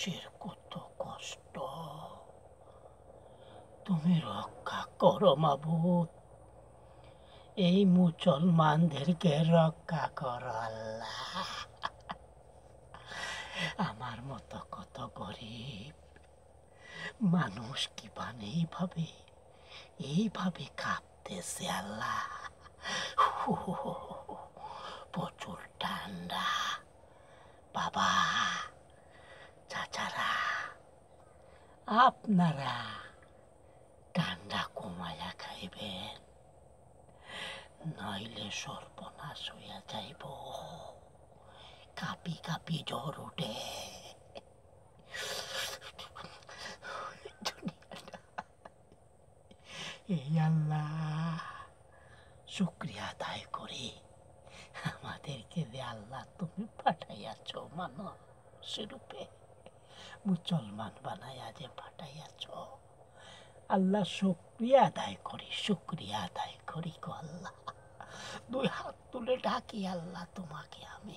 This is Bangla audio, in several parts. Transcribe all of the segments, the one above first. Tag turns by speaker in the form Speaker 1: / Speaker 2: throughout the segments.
Speaker 1: মানুষের কত কষ্ট, তুমি রক্ষা করো মাবুদ। এই মুসলমানদেরকে রক্ষা করো আল্লাহ। আমার মতো কত গরিব মানুষ কি এইভাবে কাঁপতেছে আল্লাহ। প্রচুর ঠান্ডা বাবা। চাচারা, আপনারা ঠান্ডা কমায়া খাইবেন, নইলে সর্বনাশ হইয়া যাইব। কাঁপি কাঁপি জ্বর উঠে। এই আল্লাহ, শুক্রিয়া আদায় করি আমাদেরকে যে আল্লাহ তুমি পাঠাইয়াছ মানুষ রূপে, মুসলমান বানাইয়া যে পাঠাইয়াছ আল্লাহ, শুক্রিয়া আদায় করি গো আল্লাহ। দুই হাত তুলে ডাকি আল্লাহ তোমাকে আমি,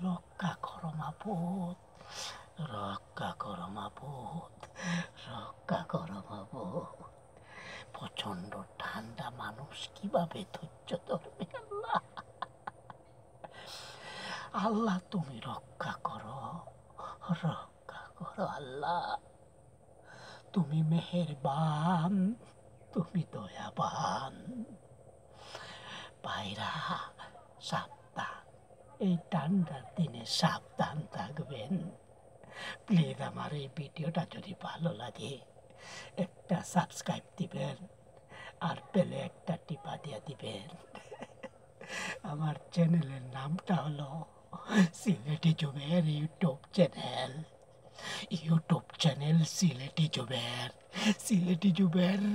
Speaker 1: রক্ষা করো মাবুদ, রক্ষা করো মাবুদ, রক্ষা করো মাবুদ। প্রচন্ড ঠান্ডা, মানুষ কিভাবে ধৈর্য ধরবে আল্লাহ। আল্লাহ তুমি রক্ষা করো আল্লাহ। তুমি মেহেরবান, তুমি দয়াবান। ভাইরা সাবধান, এই ঠান্ডার দিনে সাবধান থাকবেন। প্লিজ আমার এই ভিডিওটা যদি ভালো লাগে একটা সাবস্ক্রাইব দিবেন, আর পেলে একটা টিপা দিয়ে দিবেন। আমার চ্যানেলের নামটা হলো সিলেটি জুবের ইউটিউব চ্যানেল, সিলেটি জুবের।